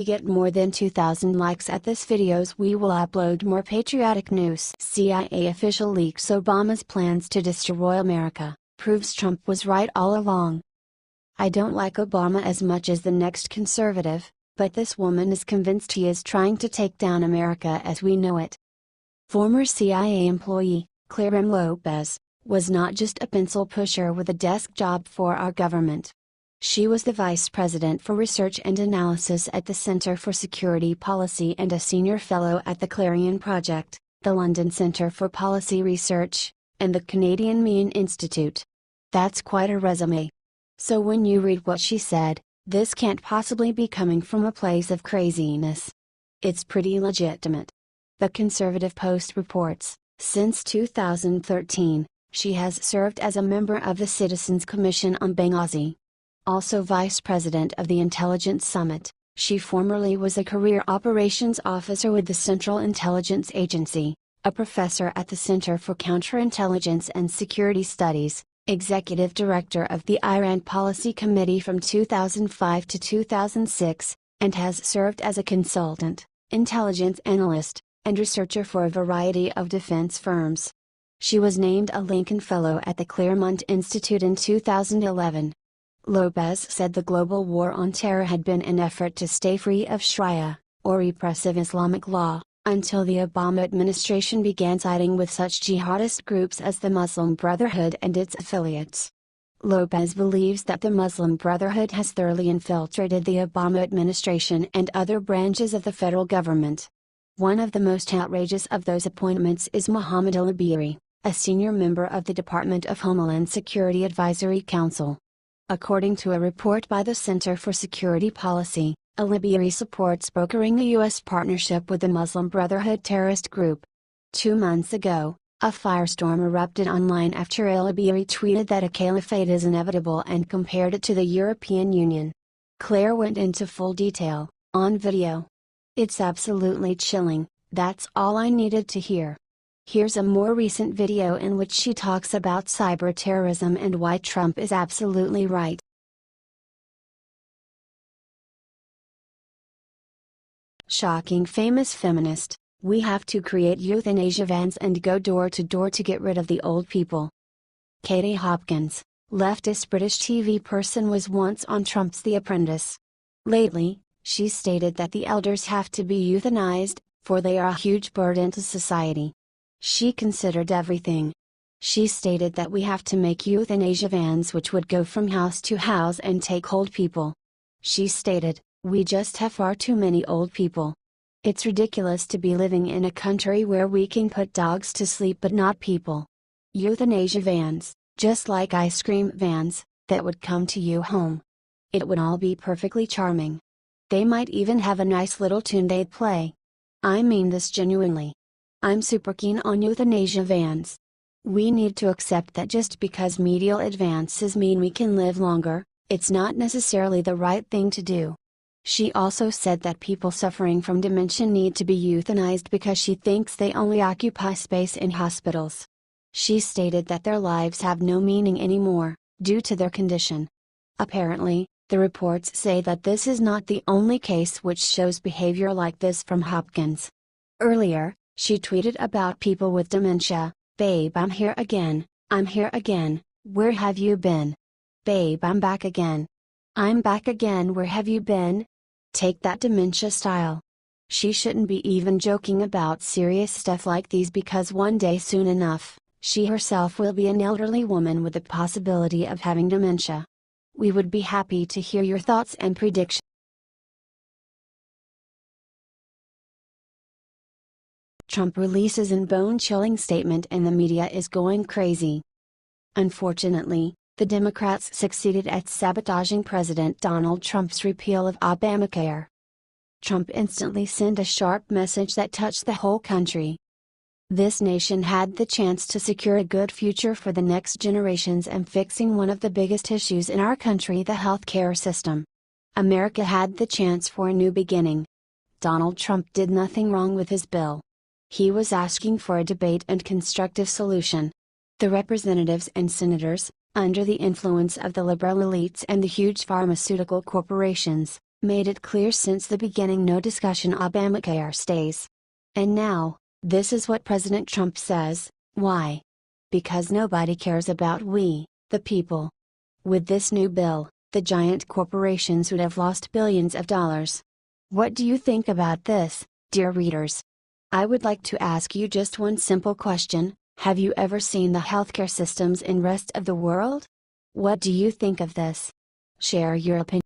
we get more than 2,000 likes at this videos, we will upload more patriotic news. CIA official leaks Obama's plans to destroy America, proves Trump was right all along. I don't like Obama as much as the next conservative, but this woman is convinced he is trying to take down America as we know it. Former CIA employee, Claire M. Lopez, was not just a pencil pusher with a desk job for our government. She was the Vice President for Research and Analysis at the Center for Security Policy and a Senior Fellow at the Clarion Project, the London Centre for Policy Research, and the Canadian Mean Institute. That's quite a resume. So when you read what she said, this can't possibly be coming from a place of craziness. It's pretty legitimate. The Conservative Post reports, since 2013, she has served as a member of the Citizens Commission on Benghazi. Also Vice President of the Intelligence Summit, she formerly was a career operations officer with the Central Intelligence Agency, a professor at the Center for Counterintelligence and Security Studies, Executive Director of the Iran Policy Committee from 2005 to 2006, and has served as a consultant, intelligence analyst, and researcher for a variety of defense firms. She was named a Lincoln Fellow at the Claremont Institute in 2011. Lopez said the global war on terror had been an effort to stay free of Sharia, or repressive Islamic law, until the Obama administration began siding with such jihadist groups as the Muslim Brotherhood and its affiliates. Lopez believes that the Muslim Brotherhood has thoroughly infiltrated the Obama administration and other branches of the federal government. One of the most outrageous of those appointments is Mohammed al-Abiri, a senior member of the Department of Homeland Security Advisory Council. According to a report by the Center for Security Policy, al-Abiri supports brokering a U.S. partnership with the Muslim Brotherhood terrorist group. 2 months ago, a firestorm erupted online after al-Abiri tweeted that a caliphate is inevitable and compared it to the European Union. Claire went into full detail, on video. It's absolutely chilling, that's all I needed to hear. Here's a more recent video in which she talks about cyber terrorism and why Trump is absolutely right. Shocking famous feminist, we have to create euthanasia vans and go door to door to get rid of the old people. Katie Hopkins, leftist British TV person, was once on Trump's The Apprentice. Lately, she stated that the elders have to be euthanized, for they are a huge burden to society. She considered everything. She stated that we have to make euthanasia vans which would go from house to house and take old people. She stated, we just have far too many old people. It's ridiculous to be living in a country where we can put dogs to sleep but not people. Euthanasia vans, just like ice cream vans, that would come to you home. It would all be perfectly charming. They might even have a nice little tune they'd play. I mean this genuinely. I'm super keen on euthanasia vans. We need to accept that just because medical advances mean we can live longer, it's not necessarily the right thing to do. She also said that people suffering from dementia need to be euthanized because she thinks they only occupy space in hospitals. She stated that their lives have no meaning anymore, due to their condition. Apparently, the reports say that this is not the only case which shows behavior like this from Hopkins. Earlier, she tweeted about people with dementia, "Babe, I'm here again, where have you been? Babe, I'm back again. I'm back again, where have you been?" Take that dementia style. She shouldn't be even joking about serious stuff like these because one day soon enough, she herself will be an elderly woman with the possibility of having dementia. We would be happy to hear your thoughts and predictions. Trump releases a bone-chilling statement and the media is going crazy. Unfortunately, the Democrats succeeded at sabotaging President Donald Trump's repeal of Obamacare. Trump instantly sent a sharp message that touched the whole country. This nation had the chance to secure a good future for the next generations and fixing one of the biggest issues in our country, the healthcare system. America had the chance for a new beginning. Donald Trump did nothing wrong with his bill. He was asking for a debate and constructive solution. The representatives and senators, under the influence of the liberal elites and the huge pharmaceutical corporations, Made it clear since the beginning no discussion Obamacare stays. And now, this is what President Trump says, why? Because nobody cares about we, the people. With this new bill, the giant corporations would have lost billions of dollars. What do you think about this, dear readers? I would like to ask you just one simple question: have you ever seen the healthcare systems in rest of the world? What do you think of this? Share your opinion.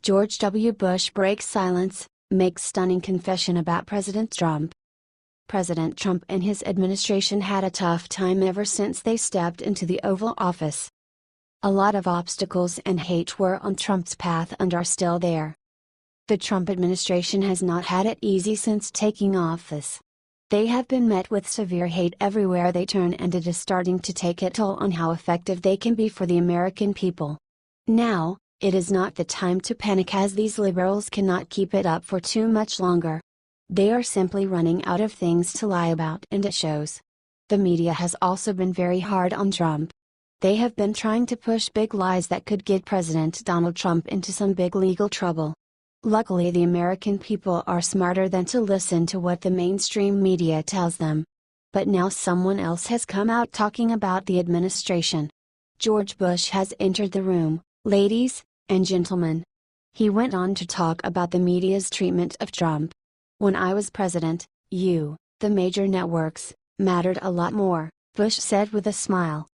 George W. Bush breaks silence, makes stunning confession about President Trump. President Trump and his administration had a tough time ever since they stepped into the Oval Office. A lot of obstacles and hate were on Trump's path and are still there. The Trump administration has not had it easy since taking office. They have been met with severe hate everywhere they turn, and it is starting to take a toll on how effective they can be for the American people. Now, it is not the time to panic, as these liberals cannot keep it up for too much longer. They are simply running out of things to lie about, and it shows. The media has also been very hard on Trump. They have been trying to push big lies that could get President Donald Trump into some big legal trouble. Luckily, the American people are smarter than to listen to what the mainstream media tells them. But now someone else has come out talking about the administration. George Bush has entered the room, ladies and gentlemen. He went on to talk about the media's treatment of Trump. When I was president, you, the major networks, mattered a lot more, Bush said with a smile.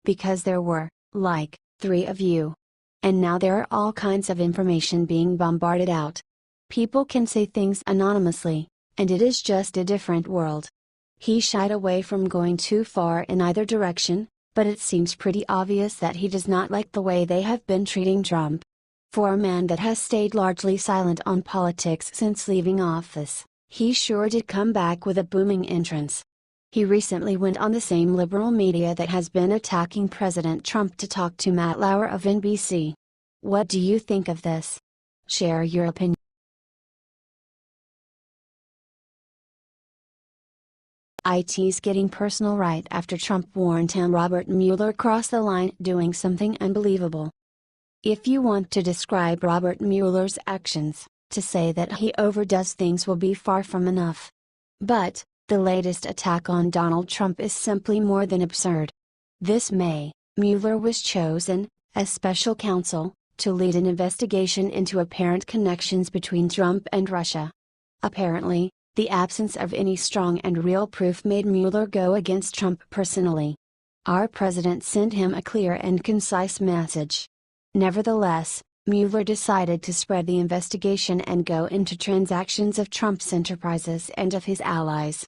Because there were, like, 3 of you. And now there are all kinds of information being bombarded out. People can say things anonymously, and it is just a different world. He shied away from going too far in either direction, but it seems pretty obvious that he does not like the way they have been treating Trump. For a man that has stayed largely silent on politics since leaving office, he sure did come back with a booming entrance. He recently went on the same liberal media that has been attacking President Trump to talk to Matt Lauer of NBC. What do you think of this? Share your opinion. It's getting personal right after Trump warned him Robert Mueller crossed the line doing something unbelievable. If you want to describe Robert Mueller's actions, to say that he overdoes things will be far from enough. But, the latest attack on Donald Trump is simply more than absurd. This May, Mueller was chosen, as special counsel, to lead an investigation into apparent connections between Trump and Russia. Apparently, the absence of any strong and real proof made Mueller go against Trump personally. Our president sent him a clear and concise message. Nevertheless, Mueller decided to spread the investigation and go into transactions of Trump's enterprises and of his allies.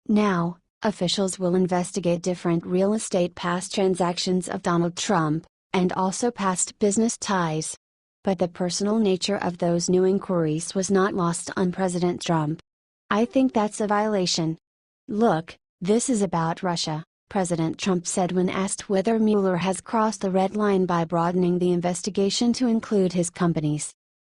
Now, officials will investigate different real estate past transactions of Donald Trump, and also past business ties. But the personal nature of those new inquiries was not lost on President Trump. I think that's a violation. Look, this is about Russia, President Trump said when asked whether Mueller has crossed the red line by broadening the investigation to include his companies.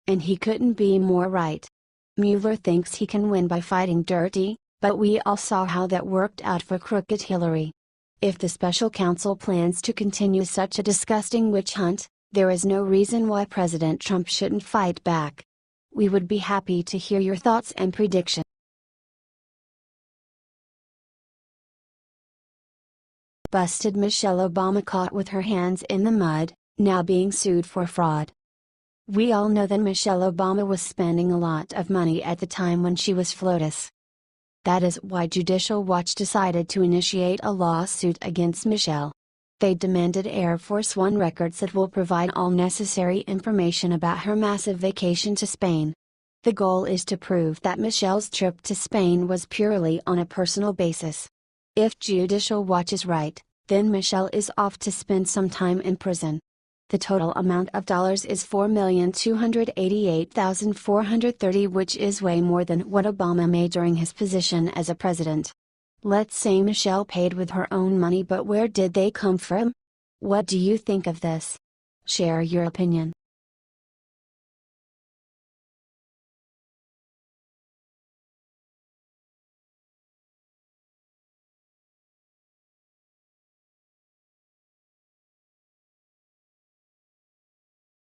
And he couldn't be more right. Mueller thinks he can win by fighting dirty, but we all saw how that worked out for crooked Hillary. If the special counsel plans to continue such a disgusting witch hunt, there is no reason why President Trump shouldn't fight back. We would be happy to hear your thoughts and predictions. Busted: Michelle Obama caught with her hands in the mud, now being sued for fraud. We all know that Michelle Obama was spending a lot of money at the time when she was FLOTUS. That is why Judicial Watch decided to initiate a lawsuit against Michelle. They demanded Air Force One records that will provide all necessary information about her massive vacation to Spain. The goal is to prove that Michelle's trip to Spain was purely on a personal basis. If Judicial Watch is right, then Michelle is off to spend some time in prison. The total amount of dollars is $4,288,430, which is way more than what Obama made during his position as a president. Let's say Michelle paid with her own money, but where did they come from? What do you think of this? Share your opinion.